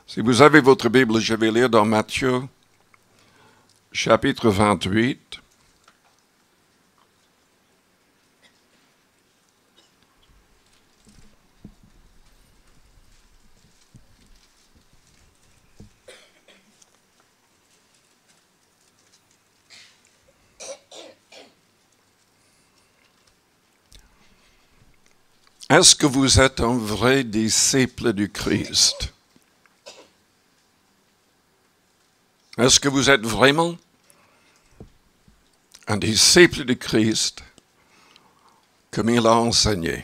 Si vous avez votre Bible, je vais lire dans Matthieu, chapitre 28. Est-ce que vous êtes un vrai disciple du Christ? Est-ce que vous êtes vraiment un disciple du Christ comme il a enseigné?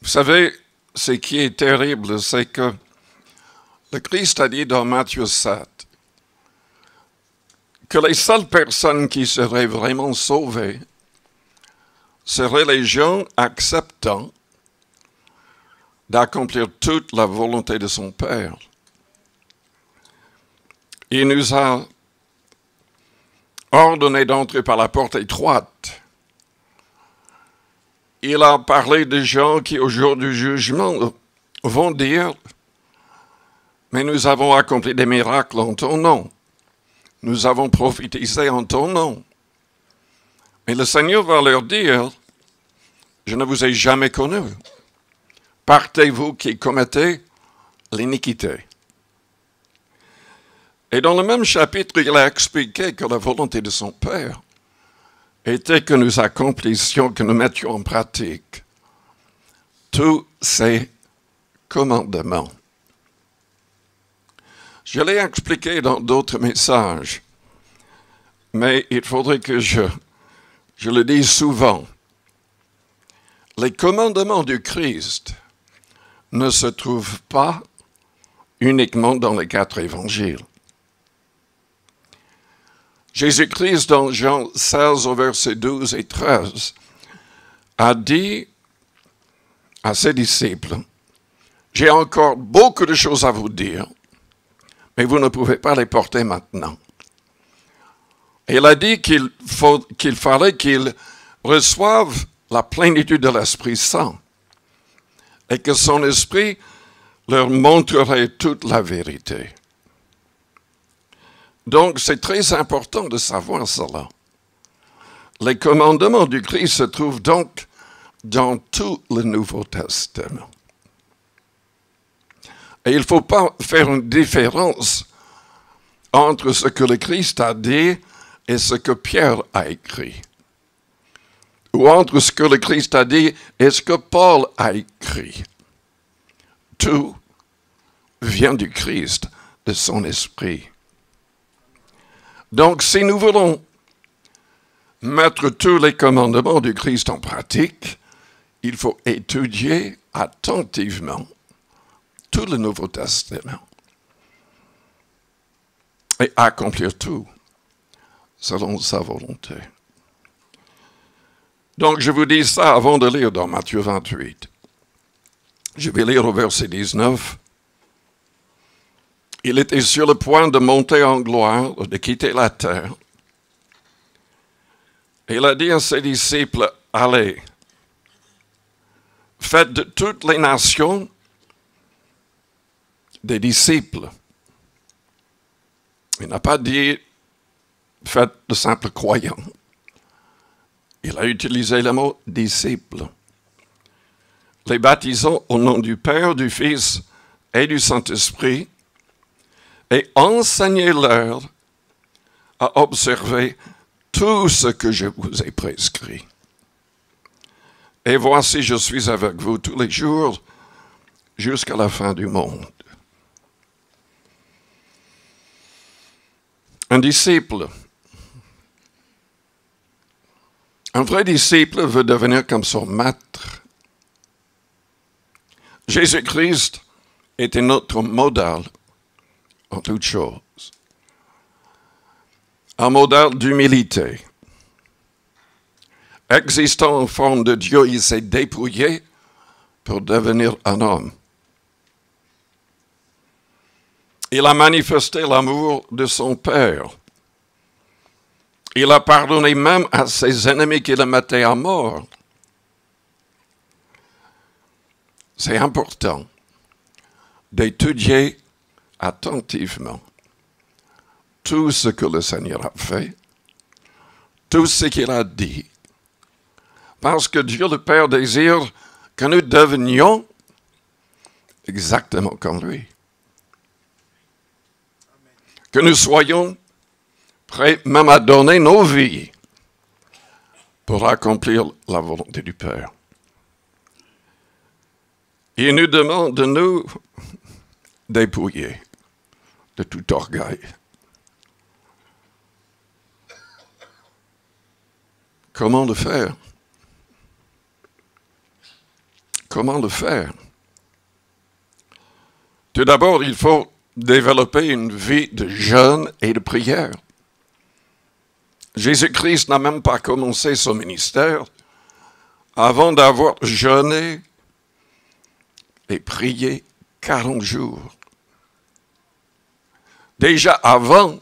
Vous savez, ce qui est terrible, c'est que le Christ a dit dans Matthieu 7 que les seules personnes qui seraient vraiment sauvées seraient les gens acceptant d'accomplir toute la volonté de son Père. Il nous a ordonné d'entrer par la porte étroite. Il a parlé de gens qui, au jour du jugement, vont dire « Mais nous avons accompli des miracles en ton nom. Nous avons prophétisé en ton nom. » Mais le Seigneur va leur dire « Je ne vous ai jamais connu. Partez, vous qui commettez l'iniquité. » Et dans le même chapitre, il a expliqué que la volonté de son Père était que nous accomplissions, que nous mettions en pratique tous ces commandements. Je l'ai expliqué dans d'autres messages, mais il faudrait que je le dise souvent. Les commandements du Christ ne se trouvent pas uniquement dans les 4 évangiles. Jésus-Christ, dans Jean 16, au verset 12 et 13, a dit à ses disciples, « J'ai encore beaucoup de choses à vous dire, mais vous ne pouvez pas les porter maintenant. » Il a dit qu'il fallait qu'ils reçoivent la plénitude de l'Esprit Saint et que son Esprit leur montrerait toute la vérité. Donc, c'est très important de savoir cela. Les commandements du Christ se trouvent donc dans tout le Nouveau Testament. Et il ne faut pas faire une différence entre ce que le Christ a dit et ce que Pierre a écrit. Ou entre ce que le Christ a dit et ce que Paul a écrit. Tout vient du Christ, de son esprit. Donc, si nous voulons mettre tous les commandements du Christ en pratique, il faut étudier attentivement tout le Nouveau Testament et accomplir tout selon sa volonté. Donc, je vous dis ça avant de lire dans Matthieu 28. Je vais lire au verset 19. Il était sur le point de monter en gloire, de quitter la terre. Et il a dit à ses disciples, « Allez, faites de toutes les nations des disciples. » Il n'a pas dit, « Faites de simples croyants. » Il a utilisé le mot « disciples ». Les baptisant au nom du Père, du Fils et du Saint-Esprit, et enseignez-leur à observer tout ce que je vous ai prescrit. Et voici, je suis avec vous tous les jours jusqu'à la fin du monde. Un disciple, un vrai disciple veut devenir comme son maître. Jésus-Christ était notre modèle en toutes choses. Un modèle d'humilité. Existant en forme de Dieu, il s'est dépouillé pour devenir un homme. Il a manifesté l'amour de son Père. Il a pardonné même à ses ennemis qui le mettaient à mort. C'est important d'étudier attentivement tout ce que le Seigneur a fait, tout ce qu'il a dit, parce que Dieu le Père désire que nous devenions exactement comme lui. Que nous soyons prêts même à donner nos vies pour accomplir la volonté du Père. Il nous demande de nous dépouiller de tout orgueil. Comment le faire? Comment le faire? Tout d'abord, il faut développer une vie de jeûne et de prière. Jésus-Christ n'a même pas commencé son ministère avant d'avoir jeûné et prié 40 jours. Déjà avant,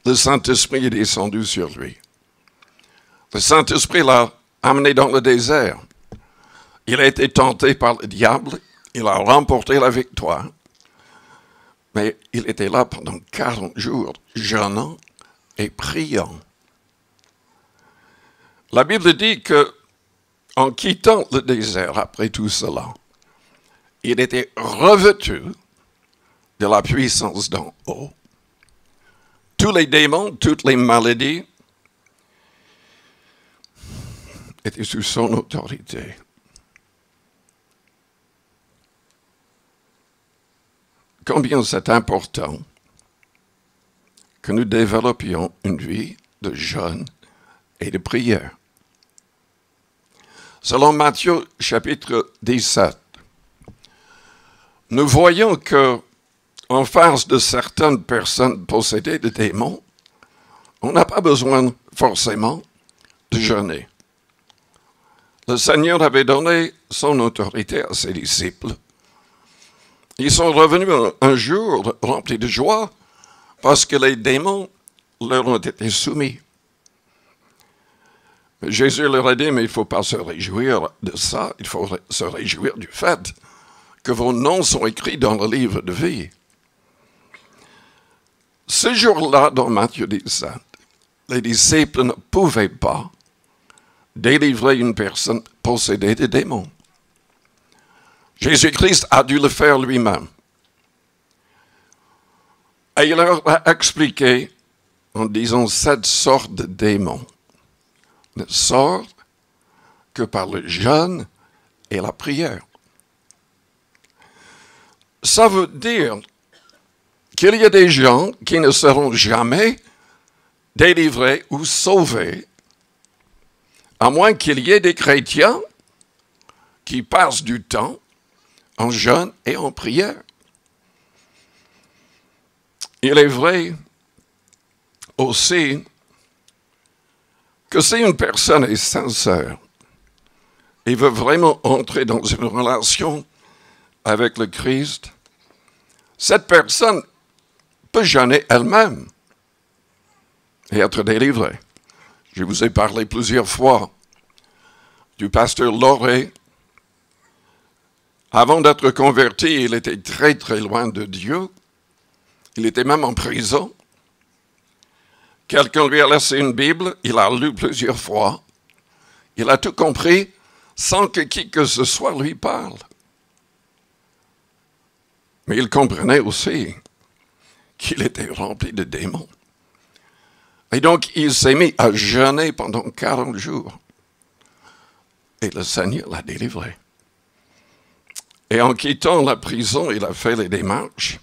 le Saint-Esprit est descendu sur lui. Le Saint-Esprit l'a amené dans le désert. Il a été tenté par le diable. Il a remporté la victoire. Mais il était là pendant 40 jours, jeûnant et priant. La Bible dit que, en quittant le désert après tout cela, il était revêtu de la puissance d'en haut. Tous les démons, toutes les maladies étaient sous son autorité. Combien c'est important que nous développions une vie de jeûne et de prière. Selon Matthieu chapitre 17, nous voyons que en face de certaines personnes possédées de démons, on n'a pas besoin forcément de jeûner. Le Seigneur avait donné son autorité à ses disciples. Ils sont revenus un jour remplis de joie parce que les démons leur ont été soumis. Jésus leur a dit, mais il ne faut pas se réjouir de ça, il faut se réjouir du fait que vos noms sont écrits dans le livre de vie. Ce jour-là, dans Matthieu 17, les disciples ne pouvaient pas délivrer une personne possédée de démons. Jésus-Christ a dû le faire lui-même. Et il leur a expliqué en disant 7 sortes de démons ne sortent que par le jeûne et la prière. Ça veut dire qu'il y a des gens qui ne seront jamais délivrés ou sauvés, à moins qu'il y ait des chrétiens qui passent du temps en jeûne et en prière. Il est vrai aussi que si une personne est sincère et veut vraiment entrer dans une relation avec le Christ, cette personne peut jeûner elle-même et être délivrée. Je vous ai parlé plusieurs fois du pasteur Lauré. Avant d'être converti, il était très très loin de Dieu. Il était même en prison. Quelqu'un lui a laissé une Bible, il a lu plusieurs fois. Il a tout compris sans que qui que ce soit lui parle. Mais il comprenait aussi qu'il était rempli de démons. Et donc, il s'est mis à jeûner pendant 40 jours. Et le Seigneur l'a délivré. Et en quittant la prison, il a fait les démarches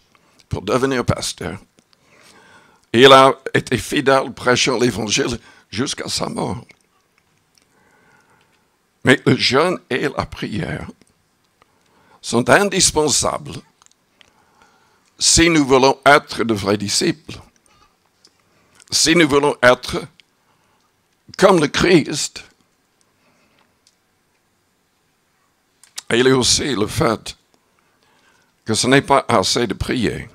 pour devenir pasteur. Et il a été fidèle prêchant l'Évangile jusqu'à sa mort. Mais le jeûne et la prière sont indispensables si nous voulons être de vrais disciples. Si nous voulons être comme le Christ. Et il y a aussi le fait que ce n'est pas assez de prier.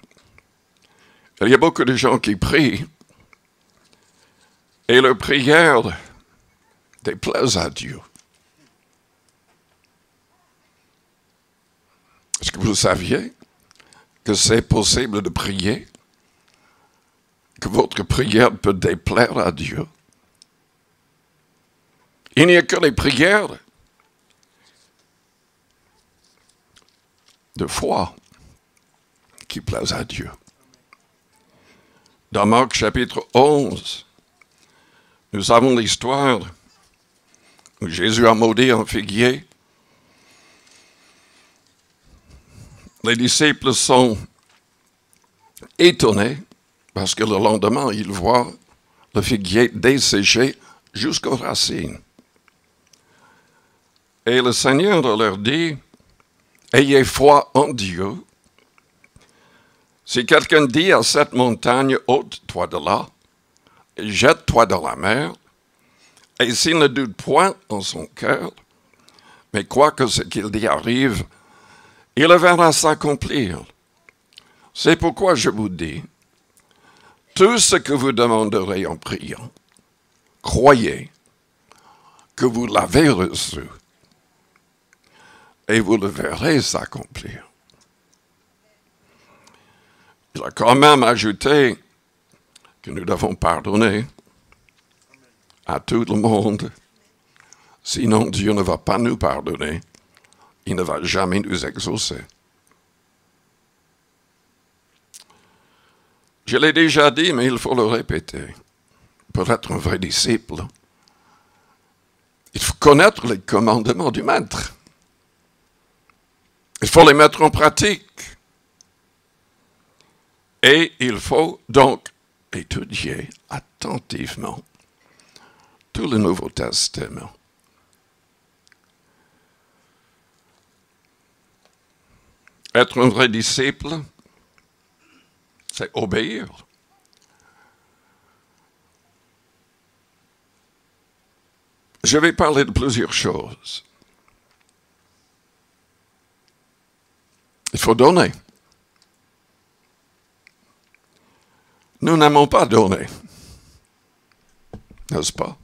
Il y a beaucoup de gens qui prient et leur prière déplaise à Dieu. Est-ce que vous saviez que c'est possible de prier, que votre prière peut déplaire à Dieu? Il n'y a que les prières de foi qui plaisent à Dieu. Dans Marc chapitre 11, nous avons l'histoire où Jésus a maudit un figuier. Les disciples sont étonnés parce que le lendemain, ils voient le figuier desséché jusqu'aux racines. Et le Seigneur leur dit, « Ayez foi en Dieu. Si quelqu'un dit à cette montagne, ôte-toi de là, et jette-toi dans la mer, et s'il ne doute point en son cœur, mais croit que ce qu'il dit arrive, il le verra s'accomplir. C'est pourquoi je vous dis, tout ce que vous demanderez en priant, croyez que vous l'avez reçu, et vous le verrez s'accomplir. » Il a quand même ajouté que nous devons pardonner à tout le monde. Sinon, Dieu ne va pas nous pardonner. Il ne va jamais nous exaucer. Je l'ai déjà dit, mais il faut le répéter. Pour être un vrai disciple, il faut connaître les commandements du Maître. Il faut les mettre en pratique. Et il faut donc étudier attentivement tout le Nouveau Testament. Être un vrai disciple, c'est obéir. Je vais parler de plusieurs choses. Il faut donner. Nous n'aimons pas donner, n'est-ce pas?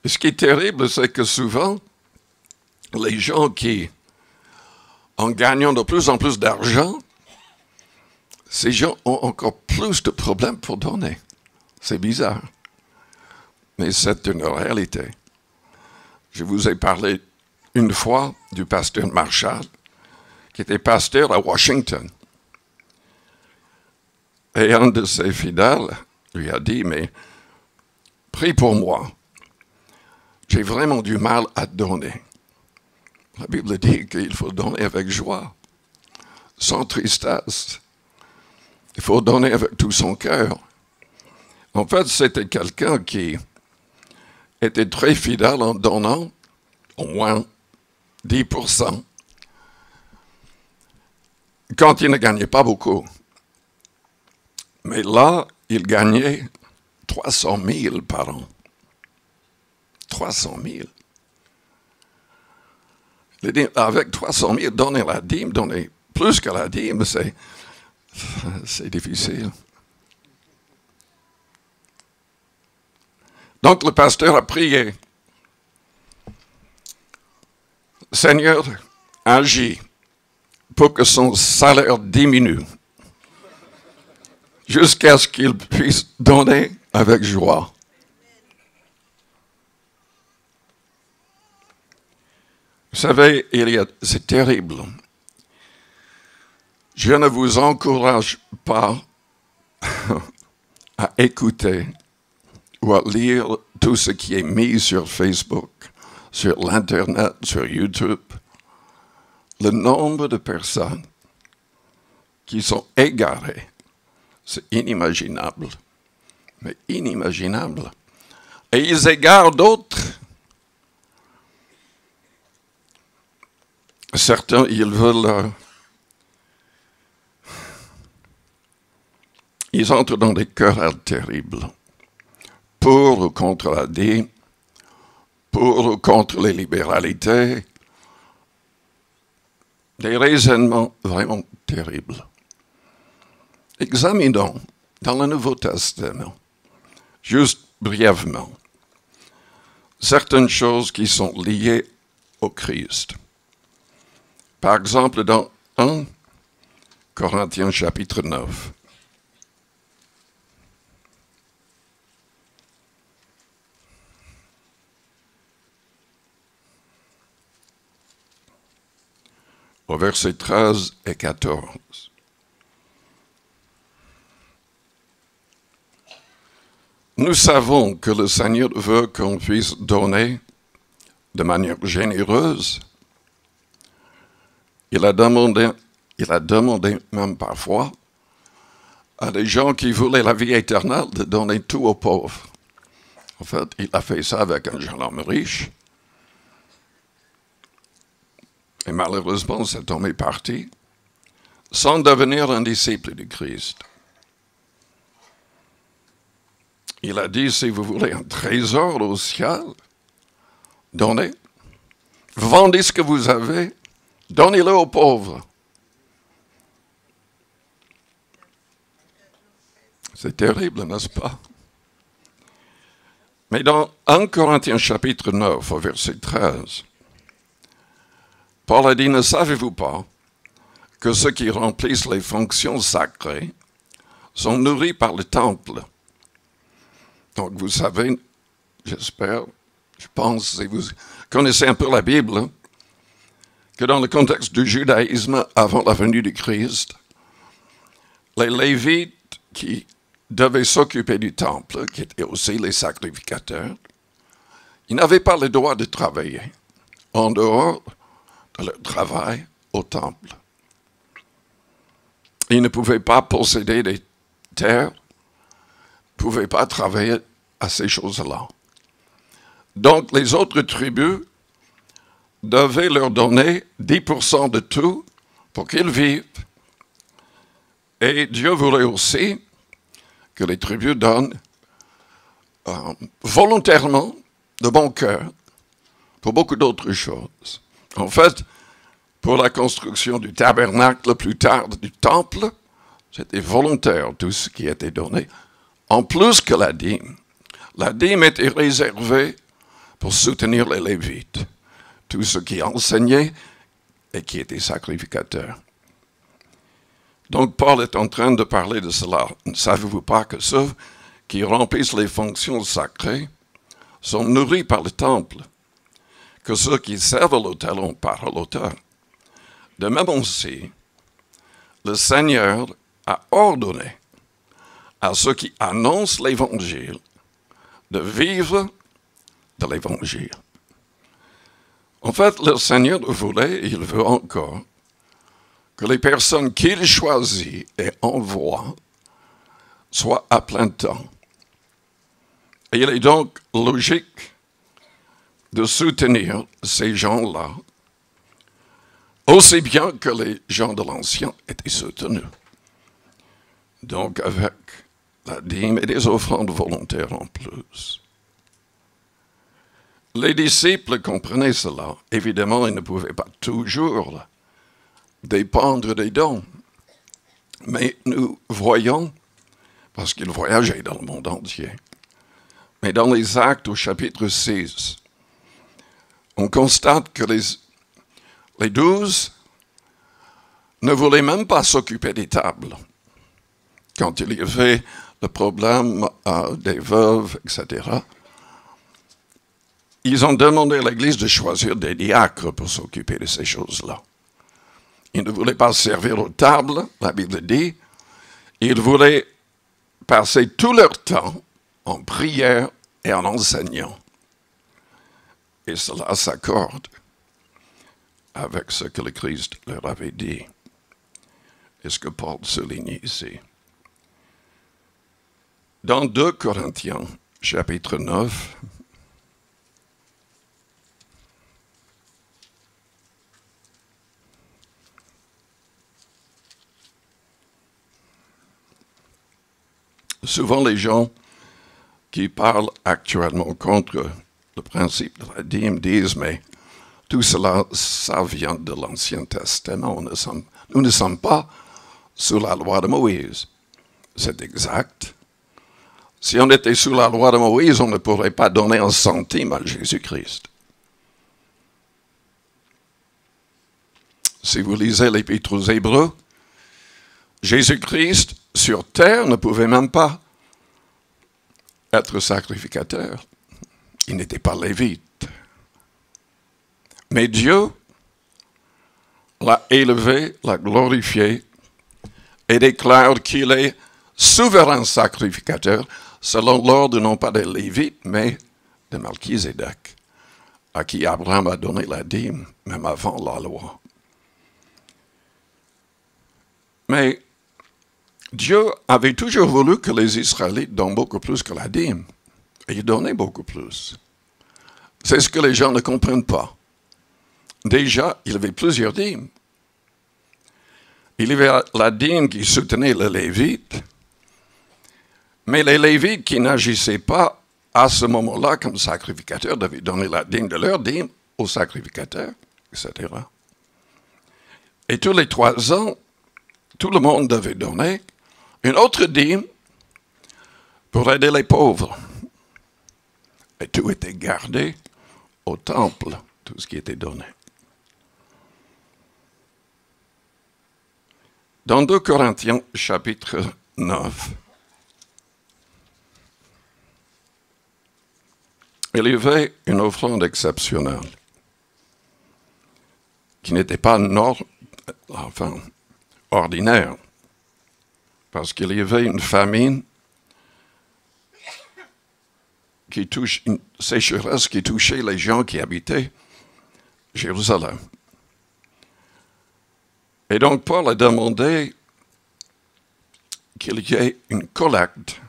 Et ce qui est terrible, c'est que souvent, les gens qui, en gagnant de plus en plus d'argent, ces gens ont encore plus de problèmes pour donner. C'est bizarre. Mais c'est une réalité. Je vous ai parlé une fois du pasteur Marshall, qui était pasteur à Washington. Et un de ses fidèles lui a dit, mais prie pour moi. J'ai vraiment du mal à donner. La Bible dit qu'il faut donner avec joie, sans tristesse. Il faut donner avec tout son cœur. En fait, c'était quelqu'un qui était très fidèle en donnant au moins 10%. Quand il ne gagnait pas beaucoup. Mais là, il gagnait 300 000 par an. 300 000. Il dit, avec 300 000, donner la dîme, donner plus que la dîme, c'est difficile. Donc le pasteur a prié. Seigneur, agis pour que son salaire diminue, jusqu'à ce qu'il puisse donner avec joie. Vous savez, c'est terrible. Je ne vous encourage pas à écouter ou à lire tout ce qui est mis sur Facebook, sur l'Internet, sur YouTube. Le nombre de personnes qui sont égarées, c'est inimaginable. Mais inimaginable. Et ils égarent d'autres. Certains, ils veulent... ils entrent dans des querelles terribles. Pour ou contre la dîme, pour ou contre les libéralités. Des raisonnements vraiment terribles. Examinons dans le Nouveau Testament, juste brièvement, certaines choses qui sont liées au Christ. Par exemple, dans 1 Corinthiens chapitre 9. Au verset 13 et 14. Nous savons que le Seigneur veut qu'on puisse donner de manière généreuse. Il a demandé même parfois à des gens qui voulaient la vie éternelle de donner tout aux pauvres. En fait, il a fait ça avec un jeune homme riche. Et malheureusement, cet homme est parti sans devenir un disciple de Christ. Il a dit, si vous voulez un trésor au ciel, donnez. Vendez ce que vous avez, donnez-le aux pauvres. C'est terrible, n'est-ce pas? Mais dans 1 Corinthiens chapitre 9, au verset 13, Paul a dit, ne savez-vous pas que ceux qui remplissent les fonctions sacrées sont nourris par le temple? Donc vous savez, j'espère, je pense, si vous connaissez un peu la Bible, que dans le contexte du judaïsme avant la venue du Christ, les Lévites qui devaient s'occuper du temple, qui étaient aussi les sacrificateurs, ils n'avaient pas le droit de travailler en dehors de leur travail au temple. Ils ne pouvaient pas posséder des terres, ne pouvaient pas travailler à ces choses-là. Donc les autres tribus devaient leur donner 10% de tout pour qu'ils vivent. Et Dieu voulait aussi que les tribus donnent volontairement, de bon cœur, pour beaucoup d'autres choses. En fait, pour la construction du tabernacle, plus tard du temple, c'était volontaire tout ce qui était donné, en plus que la dîme. La dîme était réservée pour soutenir les Lévites, tous ceux qui enseignaient et qui étaient sacrificateurs. Donc Paul est en train de parler de cela. Ne savez-vous pas que ceux qui remplissent les fonctions sacrées sont nourris par le temple, que ceux qui servent à l'autel ont part à l'autel? De même aussi, le Seigneur a ordonné à ceux qui annoncent l'Évangile de vivre de l'Évangile. En fait, le Seigneur voulait, et il veut encore, que les personnes qu'il choisit et envoie soient à plein temps. Et il est donc logique de soutenir ces gens-là, aussi bien que les gens de l'Ancien étaient soutenus. Donc avec la dîme et des offrandes volontaires en plus. Les disciples comprenaient cela. Évidemment, ils ne pouvaient pas toujours dépendre des dons. Mais nous voyons, parce qu'ils voyageaient dans le monde entier, mais dans les Actes au chapitre 6, on constate que les 12 ne voulaient même pas s'occuper des tables. Quand il y avait le problème des veuves, etc., ils ont demandé à l'Église de choisir des diacres pour s'occuper de ces choses-là. Ils ne voulaient pas servir aux tables, la Bible dit. Ils voulaient passer tout leur temps en prière et en enseignant. Et cela s'accorde avec ce que le Christ leur avait dit. Et ce que Paul souligne ici. Dans 2 Corinthiens, chapitre 9, souvent les gens qui parlent actuellement contre le principe de la dîme disent, mais tout cela, ça vient de l'Ancien Testament. Nous ne sommes pas sous la loi de Moïse. C'est exact. Si on était sous la loi de Moïse, on ne pourrait pas donner un centime à Jésus-Christ. si vous lisez l'Épître aux Hébreux, Jésus-Christ, sur terre, ne pouvait même pas être sacrificateur. Il n'était pas lévite. Mais Dieu l'a élevé, l'a glorifié, et déclare qu'il est souverain sacrificateur, selon l'ordre non pas des Lévites, mais de Melchizedek, à qui Abraham a donné la dîme, même avant la loi. Mais Dieu avait toujours voulu que les Israélites donnent beaucoup plus que la dîme. Et ils donnaient beaucoup plus. C'est ce que les gens ne comprennent pas. Déjà, il y avait plusieurs dîmes. Il y avait la dîme qui soutenait les Lévites, mais les Lévites qui n'agissaient pas à ce moment-là comme sacrificateurs devaient donner la dîme de leur dîme aux sacrificateurs, etc. Et tous les 3 ans, tout le monde devait donner une autre dîme pour aider les pauvres. Et tout était gardé au temple, tout ce qui était donné. Dans 2 Corinthiens, chapitre 9, il y avait une offrande exceptionnelle qui n'était pas ordinaire, parce qu'il y avait une famine une sécheresse qui touchait les gens qui habitaient Jérusalem. Et donc Paul a demandé qu'il y ait une collecte,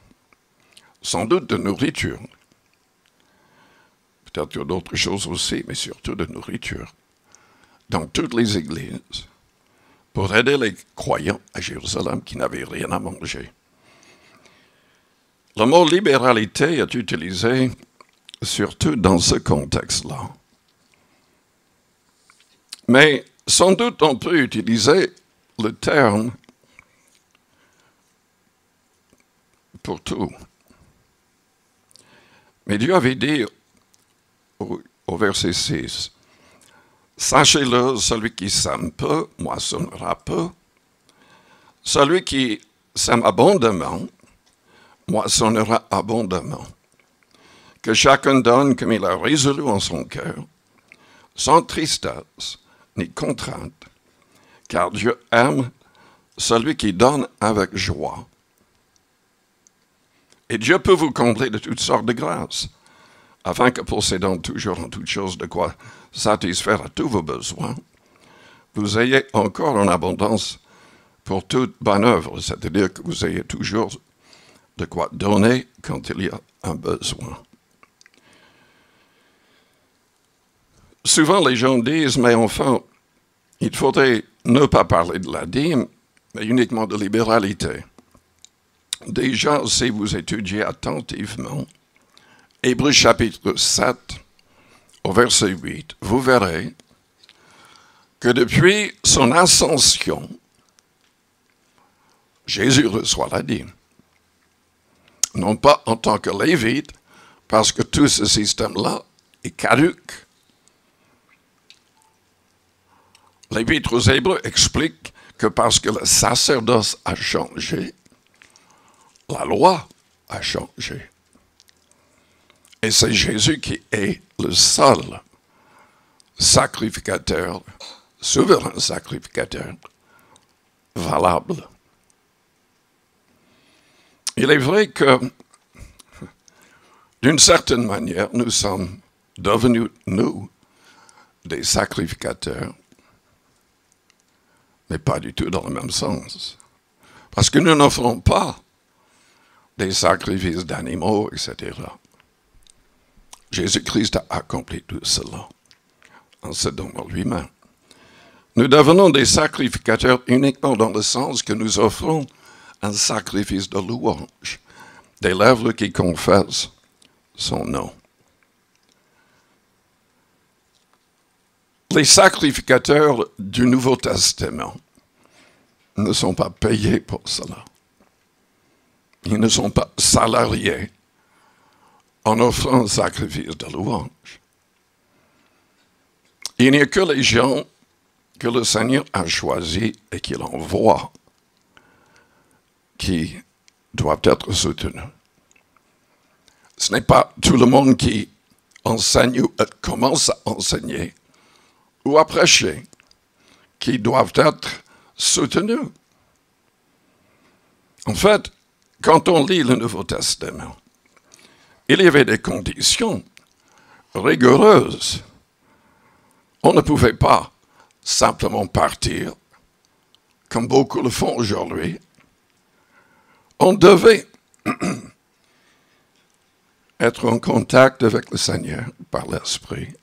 sans doute de nourriture, peut-être d'autres choses aussi, mais surtout de nourriture, dans toutes les églises, pour aider les croyants à Jérusalem qui n'avaient rien à manger. Le mot libéralité est utilisé surtout dans ce contexte-là. Mais sans doute on peut utiliser le terme pour tout. Mais Dieu avait dit au verset 6, « Sachez-le, celui qui sème peu, moissonnera peu. Celui qui sème abondamment, moissonnera abondamment. Que chacun donne comme il a résolu en son cœur, sans tristesse ni contrainte, car Dieu aime celui qui donne avec joie. » Et Dieu peut vous combler de toutes sortes de grâces, afin que possédant toujours en toutes choses de quoi satisfaire à tous vos besoins, vous ayez encore en abondance pour toute bonne œuvre, c'est-à-dire que vous ayez toujours de quoi donner quand il y a un besoin. Souvent, les gens disent, mais enfin, il faudrait ne pas parler de la dîme, mais uniquement de libéralité. Déjà, si vous étudiez attentivement Hébreux chapitre 7, au verset 8, vous verrez que depuis son ascension, Jésus reçoit la dîme. Non pas en tant que lévite, parce que tout ce système-là est caduc. L'Épître aux Hébreux explique que parce que le sacerdoce a changé, la loi a changé. Et c'est Jésus qui est le seul sacrificateur, souverain sacrificateur, valable. Il est vrai que, d'une certaine manière, nous sommes devenus, nous, des sacrificateurs, mais pas du tout dans le même sens. Parce que nous n'offrons pas des sacrifices d'animaux, etc. Jésus-Christ a accompli tout cela en se donnant lui-même. Nous devenons des sacrificateurs uniquement dans le sens que nous offrons un sacrifice de louange, des lèvres qui confessent son nom. Les sacrificateurs du Nouveau Testament ne sont pas payés pour cela. Ils ne sont pas salariés en offrant un sacrifice de louange. Il n'y a que les gens que le Seigneur a choisi et qu'il envoie qui doivent être soutenus. Ce n'est pas tout le monde qui enseigne ou commence à enseigner ou à prêcher qui doivent être soutenus. En fait, quand on lit le Nouveau Testament, il y avait des conditions rigoureuses. On ne pouvait pas simplement partir, comme beaucoup le font aujourd'hui. On devait être en contact avec le Seigneur par l'Esprit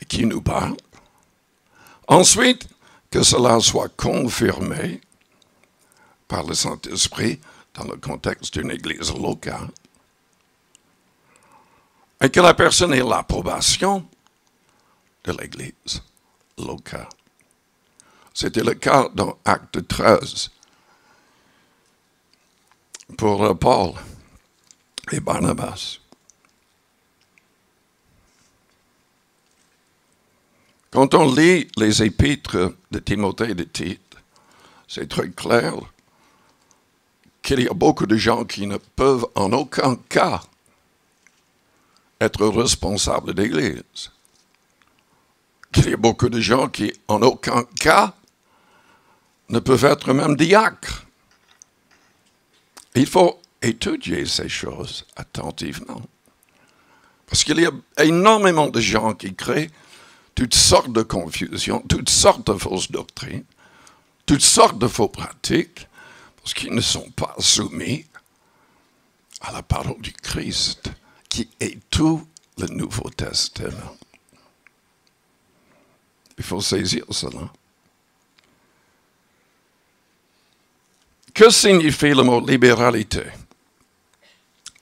qui nous parle. Ensuite, que cela soit confirmé par le Saint-Esprit dans le contexte d'une église locale. Et que la personne ait l'approbation de l'église locale. C'était le cas dans Acte 13 pour Paul et Barnabas. Quand on lit les épîtres de Timothée et de Tite, c'est très clair qu'il y a beaucoup de gens qui ne peuvent en aucun cas être responsables d'église. Qu'il y a beaucoup de gens qui, en aucun cas, ne peuvent être même diacres. Il faut étudier ces choses attentivement. Parce qu'il y a énormément de gens qui créent toutes sortes de confusions, toutes sortes de fausses doctrines, toutes sortes de faux pratiques, parce qu'ils ne sont pas soumis à la parole du Christ, qui est tout le Nouveau Testament. Il faut saisir cela. Que signifie le mot libéralité?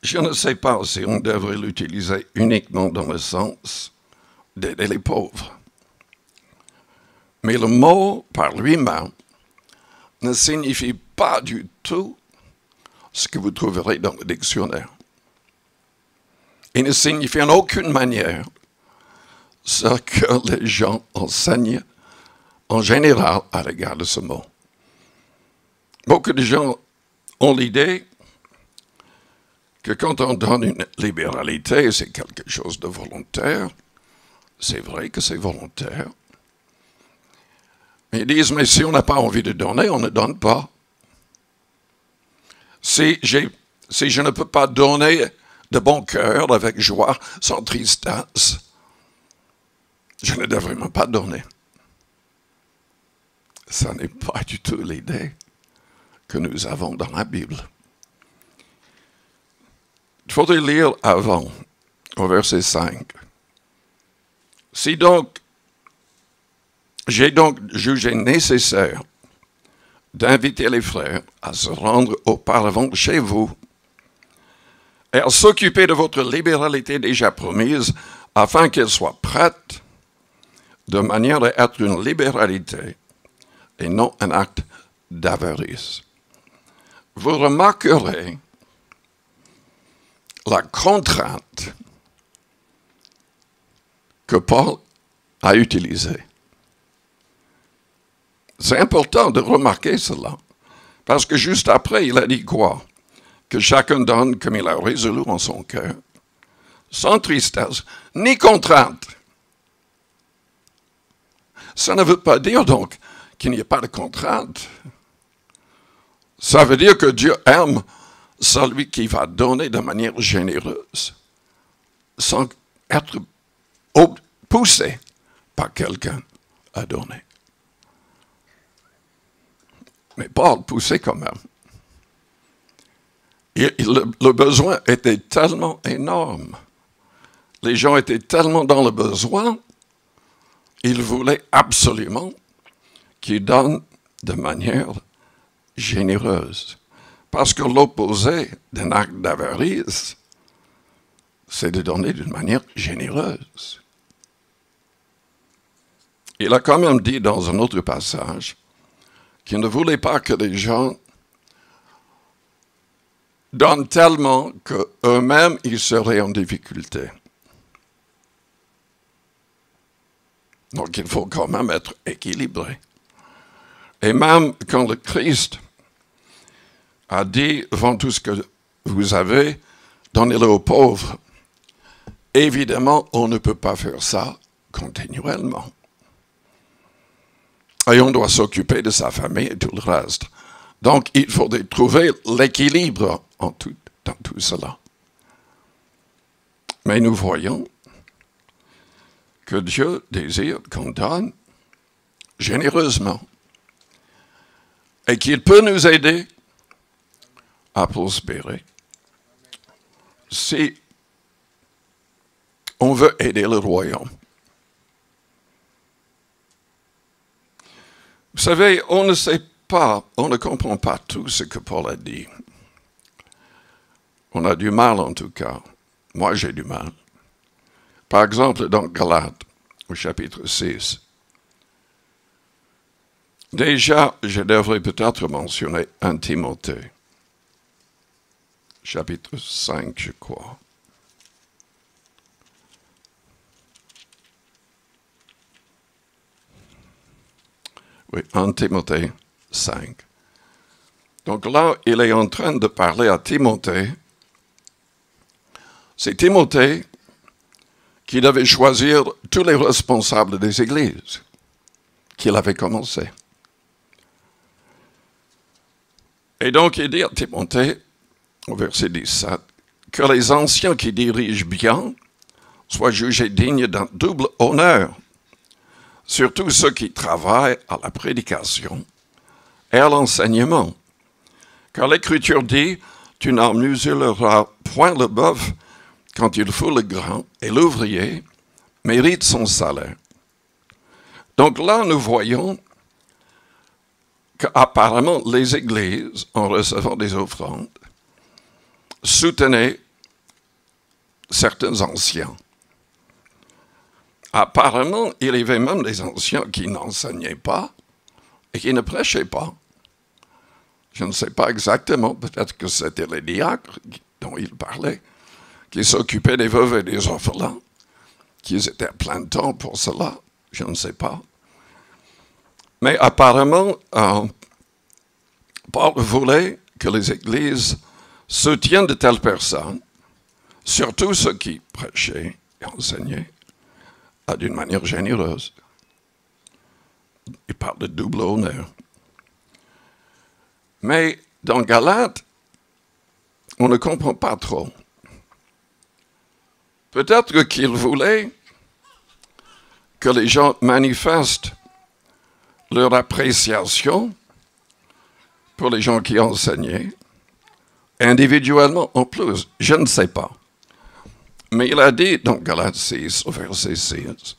Je ne sais pas si on devrait l'utiliser uniquement dans le sens d'aider les pauvres. Mais le mot, par lui-même, ne signifie pas du tout ce que vous trouverez dans le dictionnaire. Il ne signifie en aucune manière ce que les gens enseignent en général à l'égard de ce mot. Beaucoup de gens ont l'idée que quand on donne une libéralité, c'est quelque chose de volontaire. C'est vrai que c'est volontaire. Mais ils disent, mais si on n'a pas envie de donner, on ne donne pas. Si je ne peux pas donner de bon cœur, avec joie, sans tristesse, je ne devrais même pas donner. Ça n'est pas du tout l'idée que nous avons dans la Bible. Il faudrait lire avant, au verset 5. Si donc, j'ai donc jugé nécessaire d'inviter les frères à se rendre auparavant chez vous et à s'occuper de votre libéralité déjà promise, afin qu'elle soit prête, de manière à être une libéralité et non un acte d'avarice. Vous remarquerez la contrainte que Paul a utilisée. C'est important de remarquer cela, parce que juste après, il a dit quoi? Que chacun donne comme il a résolu en son cœur, sans tristesse, ni contrainte. Ça ne veut pas dire donc qu'il n'y a pas de contrainte. Ça veut dire que Dieu aime celui qui va donner de manière généreuse, sans être poussé par quelqu'un à donner. Mais Paul poussait quand même. Le besoin était tellement énorme. Les gens étaient tellement dans le besoin, ils voulaient absolument qu'ils donnent de manière généreuse. Parce que l'opposé d'un acte d'avarice, c'est de donner d'une manière généreuse. Il a quand même dit dans un autre passage qu'il ne voulait pas que les gens donnent tellement qu'eux-mêmes, ils seraient en difficulté. Donc il faut quand même être équilibré. Et même quand le Christ a dit, vend tout ce que vous avez, donnez-le aux pauvres. Évidemment, on ne peut pas faire ça continuellement. Et on doit s'occuper de sa famille et tout le reste. Donc, il faudrait trouver l'équilibre dans tout cela. Mais nous voyons que Dieu désire qu'on donne généreusement et qu'il peut nous aider à prospérer si on veut aider le royaume. Vous savez, on ne sait pas, on ne comprend pas tout ce que Paul a dit. On a du mal en tout cas. Moi, j'ai du mal. Par exemple, dans Galates, au chapitre 6. Déjà, je devrais peut-être mentionner 1 Timothée, chapitre 5, je crois. Oui, 1 Timothée 5. Donc là, il est en train de parler à Timothée. C'est Timothée qui devait choisir tous les responsables des églises qu'il avait commencé. Et donc, il dit à Timothée, au verset 17, que les anciens qui dirigent bien soient jugés dignes d'un double honneur, surtout ceux qui travaillent à la prédication et à l'enseignement. Car l'Écriture dit, tu n'en muselleras point le bœuf quand il faut le grain, et l'ouvrier mérite son salaire. Donc là, nous voyons qu'apparemment, les églises, en recevant des offrandes, soutenaient certains anciens. Apparemment, il y avait même des anciens qui n'enseignaient pas et qui ne prêchaient pas. Je ne sais pas exactement, peut-être que c'était les diacres dont il parlait, qui s'occupaient des veuves et des orphelins, qui étaient à plein temps pour cela, je ne sais pas. Mais apparemment, Paul voulait que les églises soutiennent de telles personnes, surtout ceux qui prêchaient et enseignaient, d'une manière généreuse. Il parle de double honneur. Mais dans Galates, on ne comprend pas trop. Peut-être qu'il voulait que les gens manifestent leur appréciation pour les gens qui enseignaient, individuellement en plus, je ne sais pas. Mais il a dit dans Galates 6, au verset 6,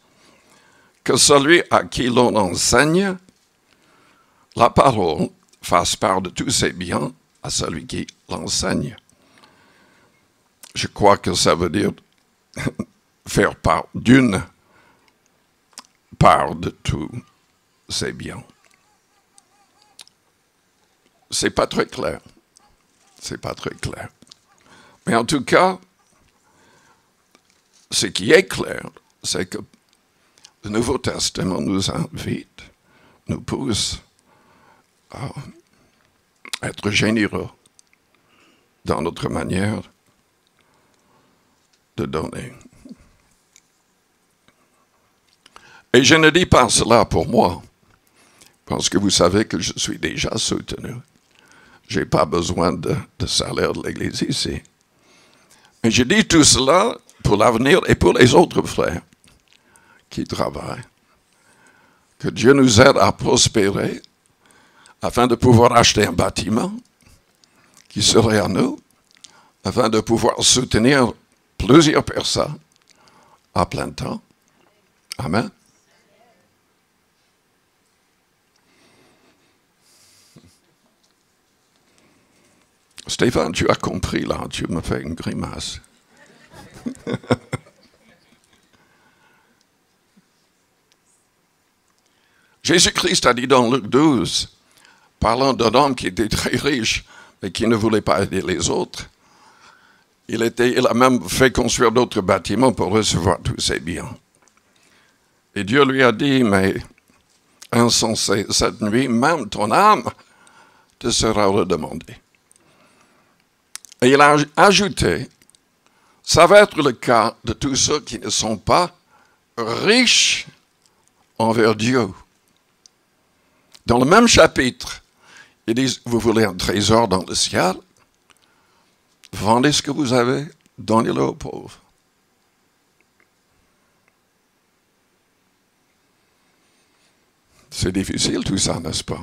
que celui à qui l'on enseigne la parole fasse part de tous ses biens à celui qui l'enseigne. Je crois que ça veut dire faire part d'une part de tous ses biens. C'est pas très clair. C'est pas très clair. Mais en tout cas, ce qui est clair, c'est que le Nouveau Testament nous invite, nous pousse à être généreux dans notre manière de donner. Et je ne dis pas cela pour moi, parce que vous savez que je suis déjà soutenu. Je n'ai pas besoin de salaire de l'Église ici. Mais je dis tout cela pour l'avenir et pour les autres frères qui travaillent. Que Dieu nous aide à prospérer afin de pouvoir acheter un bâtiment qui serait à nous, afin de pouvoir soutenir plusieurs personnes à plein temps. Amen. Stéphane, tu as compris là, tu me fais une grimace. Jésus-Christ a dit dans Luc 12, parlant d'un homme qui était très riche, mais qui ne voulait pas aider les autres, il a même fait construire d'autres bâtiments pour recevoir tous ses biens. Et Dieu lui a dit, mais insensé, cette nuit, même ton âme te sera redemandée. Et il a ajouté, ça va être le cas de tous ceux qui ne sont pas riches envers Dieu. Dans le même chapitre, ils disent, vous voulez un trésor dans le ciel? Vendez ce que vous avez, donnez-le aux pauvres. C'est difficile tout ça, n'est-ce pas?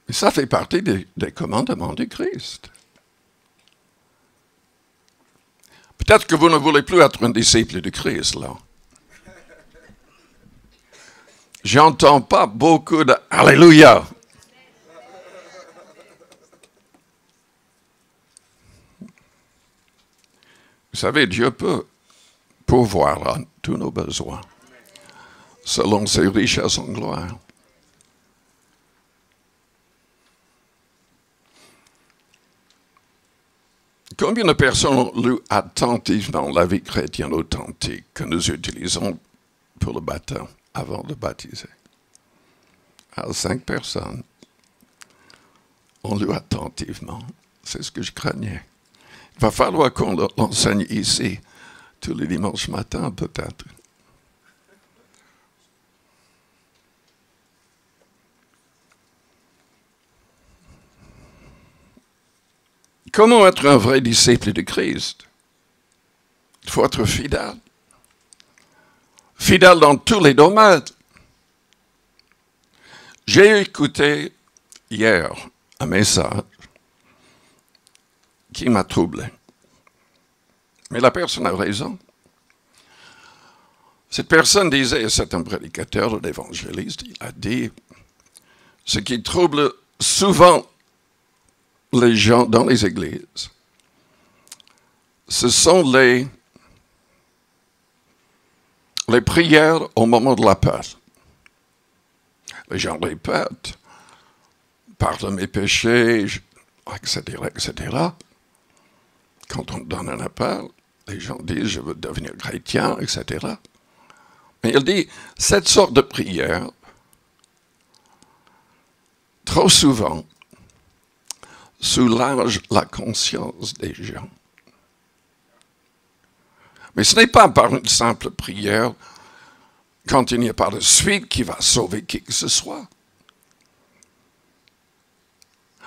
Mais ça fait partie des commandements du Christ. Peut-être que vous ne voulez plus être un disciple de Christ, là. J'entends pas beaucoup de « Alléluia ». Vous savez, Dieu peut pourvoir à tous nos besoins, selon ses richesses en gloire. Combien de personnes ont lu attentivement la vie chrétienne authentique que nous utilisons pour le baptême, avant de baptiser? 5 personnes ont lu attentivement. C'est ce que je craignais. Il va falloir qu'on l'enseigne ici, tous les dimanches matins peut-être. Comment être un vrai disciple de Christ? Il faut être fidèle. Fidèle dans tous les domaines. J'ai écouté hier un message qui m'a troublé. Mais la personne a raison. Cette personne disait, c'est un prédicateur, un évangéliste, il a dit, ce qui trouble souvent les gens dans les églises, ce sont les prières au moment de l'appel. Les gens répètent, pardonne mes péchés, etc., etc. Quand on donne un appel, les gens disent, je veux devenir chrétien, etc. Mais il dit, cette sorte de prière, trop souvent, soulage la conscience des gens. Mais ce n'est pas par une simple prière, quand il n'y a pas de suite, qui va sauver qui que ce soit.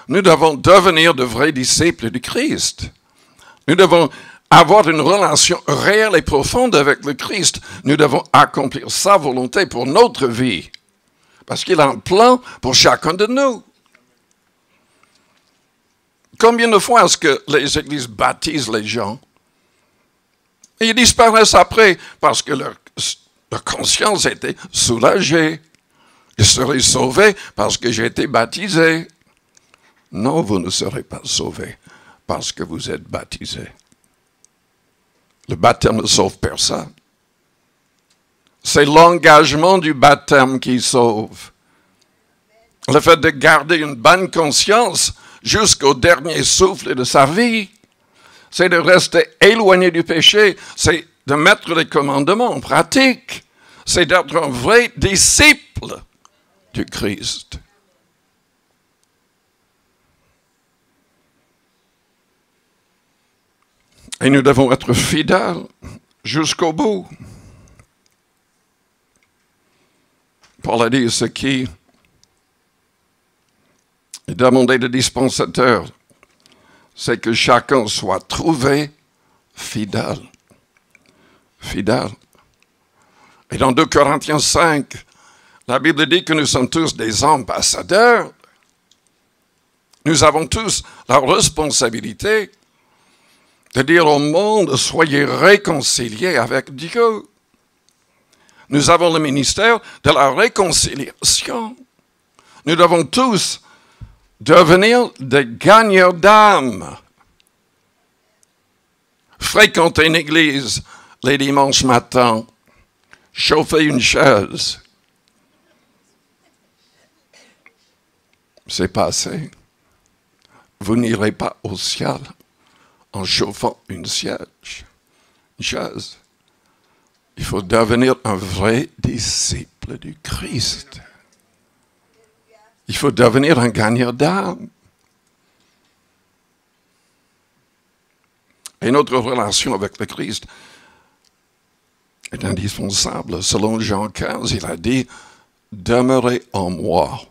Nous devons devenir de vrais disciples du Christ. Nous devons avoir une relation réelle et profonde avec le Christ. Nous devons accomplir sa volonté pour notre vie. Parce qu'il a un plan pour chacun de nous. Combien de fois est-ce que les églises baptisent les gens? Et ils disparaissent après parce que leur conscience était soulagée. Ils seraient sauvés parce que j'ai été baptisé. Non, vous ne serez pas sauvés parce que vous êtes baptisés. Le baptême ne sauve personne. C'est l'engagement du baptême qui sauve. Le fait de garder une bonne conscience jusqu'au dernier souffle de sa vie, c'est de rester éloigné du péché, c'est de mettre les commandements en pratique, c'est d'être un vrai disciple du Christ. Et nous devons être fidèles jusqu'au bout. Paul a dit, ce qui est demandé de dispensateur, c'est que chacun soit trouvé fidèle. Fidèle. Et dans 2 Corinthiens 5, la Bible dit que nous sommes tous des ambassadeurs. Nous avons tous la responsabilité de dire au monde, soyez réconciliés avec Dieu. Nous avons le ministère de la réconciliation. Nous devons tous devenir des gagneurs d'âme. Fréquenter une église les dimanches matins, chauffer une chaise. C'est pas assez. Vous n'irez pas au ciel en chauffant une chaise. Il faut devenir un vrai disciple du Christ. Il faut devenir un gagnant d'âme. Et notre relation avec le Christ est indispensable. Selon Jean 15, il a dit, « Demeurez en moi,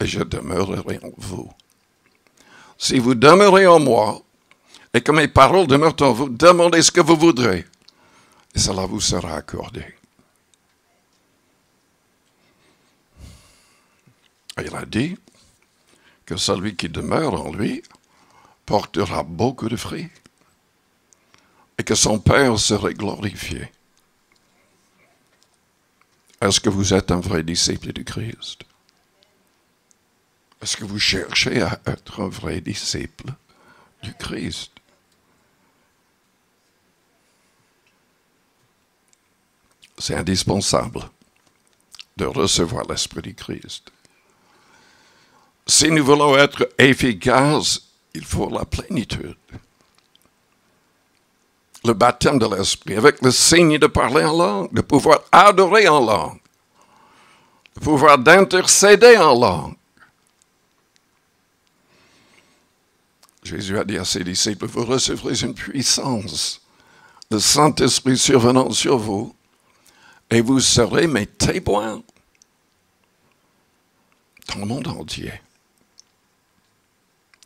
et je demeurerai en vous. » Si vous demeurez en moi, et que mes paroles demeurent en vous, demandez ce que vous voudrez, et cela vous sera accordé. Et il a dit que celui qui demeure en lui portera beaucoup de fruits et que son Père serait glorifié. Est-ce que vous êtes un vrai disciple du Christ? Est-ce que vous cherchez à être un vrai disciple du Christ? C'est indispensable de recevoir l'Esprit du Christ. Si nous voulons être efficaces, il faut la plénitude. Le baptême de l'Esprit, avec le signe de parler en langue, de pouvoir adorer en langue, de pouvoir d'intercéder en langue. Jésus a dit à ses disciples, vous recevrez une puissance, le Saint-Esprit survenant sur vous, et vous serez mes témoins dans le monde entier.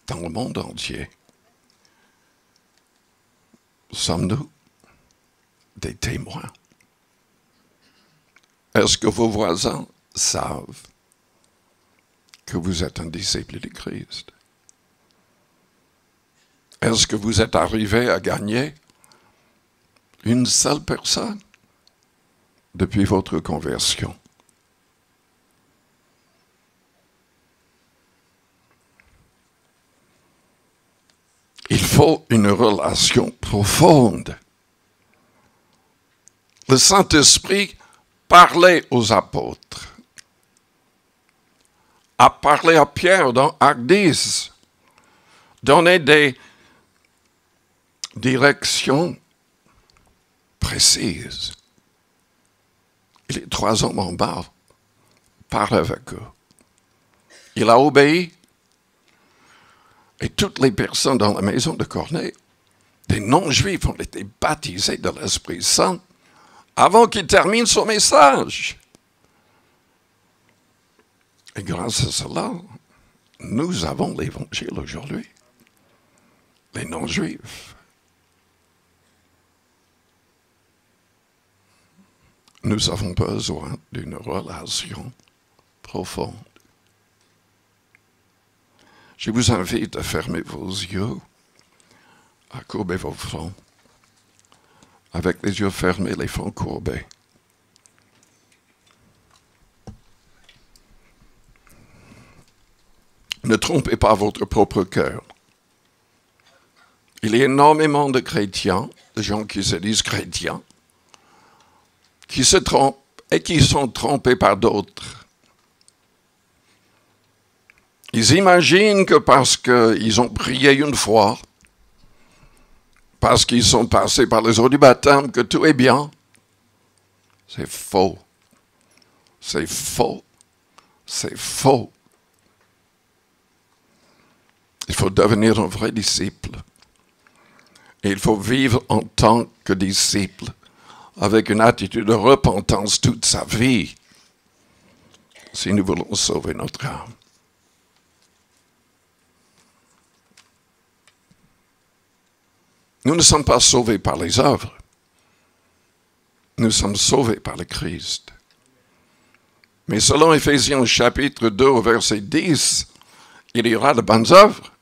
Dans le monde entier. Sommes-nous des témoins? Est-ce que vos voisins savent que vous êtes un disciple du Christ? Est-ce que vous êtes arrivé à gagner une seule personne depuis votre conversion? Il faut une relation profonde. Le Saint-Esprit parlait aux apôtres, a parlé à Pierre dans Actes 10, donnait des directions précises. Et les 3 hommes en bas parlaient avec eux. Il a obéi. Et toutes les personnes dans la maison de Corneille, des non-juifs, ont été baptisés de l'Esprit Saint avant qu'il termine son message. Et grâce à cela, nous avons l'Évangile aujourd'hui. Les non-juifs. Nous avons besoin d'une relation profonde. Je vous invite à fermer vos yeux, à courber vos fronts, avec les yeux fermés, les fronts courbés. Ne trompez pas votre propre cœur. Il y a énormément de chrétiens, de gens qui se disent chrétiens, qui se trompent et qui sont trompés par d'autres. Ils imaginent que parce qu'ils ont prié une fois, parce qu'ils sont passés par les eaux du baptême, que tout est bien. C'est faux. C'est faux. C'est faux. Il faut devenir un vrai disciple. Et il faut vivre en tant que disciple, avec une attitude de repentance toute sa vie, si nous voulons sauver notre âme. Nous ne sommes pas sauvés par les œuvres. Nous sommes sauvés par le Christ. Mais selon Éphésiens chapitre 2, verset 10, il y aura de bonnes œuvres.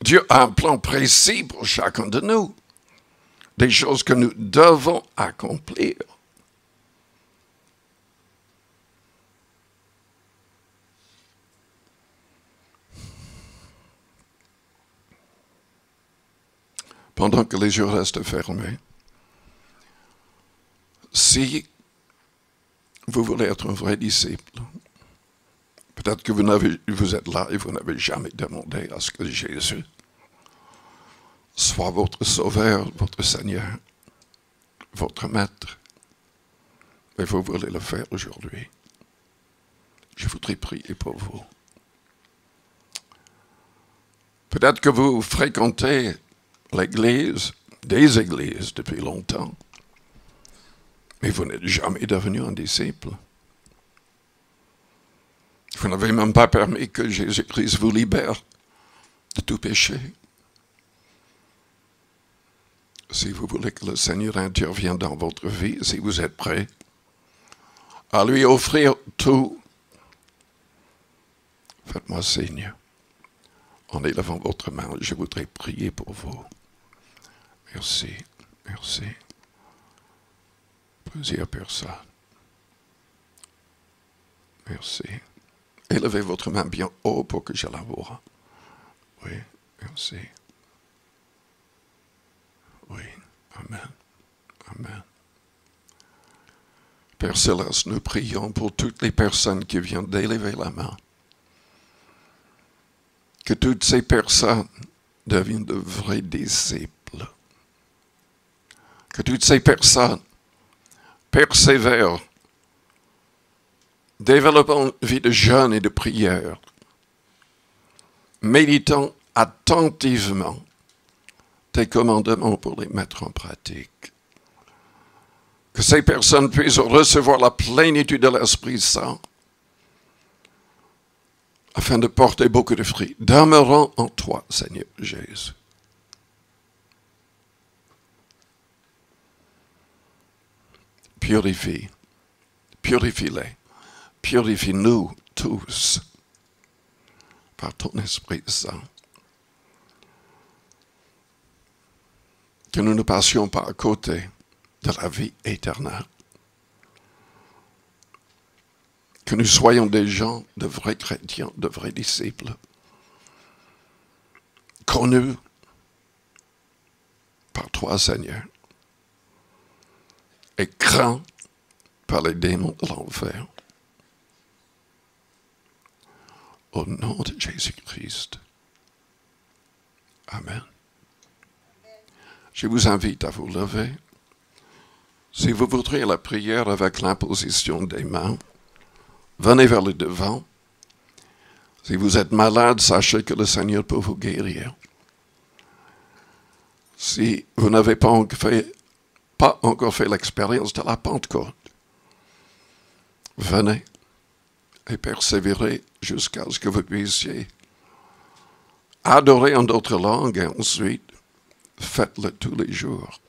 Dieu a un plan précis pour chacun de nous. Des choses que nous devons accomplir. Pendant que les yeux restent fermés, si vous voulez être un vrai disciple, peut-être que vous êtes là et vous n'avez jamais demandé à ce que Jésus soit votre Sauveur, votre Seigneur, votre Maître. Et vous voulez le faire aujourd'hui. Je voudrais prier pour vous. Peut-être que vous fréquentez l'Église, des églises depuis longtemps, mais vous n'êtes jamais devenu un disciple. Vous n'avez même pas permis que Jésus-Christ vous libère de tout péché. Si vous voulez que le Seigneur intervienne dans votre vie, si vous êtes prêt à lui offrir tout, faites-moi signe. En élevant votre main, je voudrais prier pour vous. Merci, merci. Plusieurs personnes. Merci. Élevez votre main bien haut pour que je la vois. Oui, merci. Oui, amen, amen. Père Céleste, nous prions pour toutes les personnes qui viennent d'élever la main. Que toutes ces personnes deviennent de vrais disciples. Que toutes ces personnes persévèrent, développant une vie de jeûne et de prière, méditant attentivement tes commandements pour les mettre en pratique. Que ces personnes puissent recevoir la plénitude de l'Esprit Saint afin de porter beaucoup de fruits, demeurant en toi, Seigneur Jésus. Purifie, purifie-les, purifie-nous tous par ton Esprit Saint. Que nous ne passions pas à côté de la vie éternelle. Que nous soyons des gens, de vrais chrétiens, de vrais disciples, connus par toi, Seigneur, et craints par les démons de l'enfer. Au nom de Jésus-Christ. Amen. Je vous invite à vous lever. Si vous voudriez la prière avec l'imposition des mains, venez vers le devant. Si vous êtes malade, sachez que le Seigneur peut vous guérir. Si vous n'avez pas encore fait l'expérience de la Pentecôte, venez et persévérez jusqu'à ce que vous puissiez adorer en d'autres langues et ensuite faites-le tous les jours.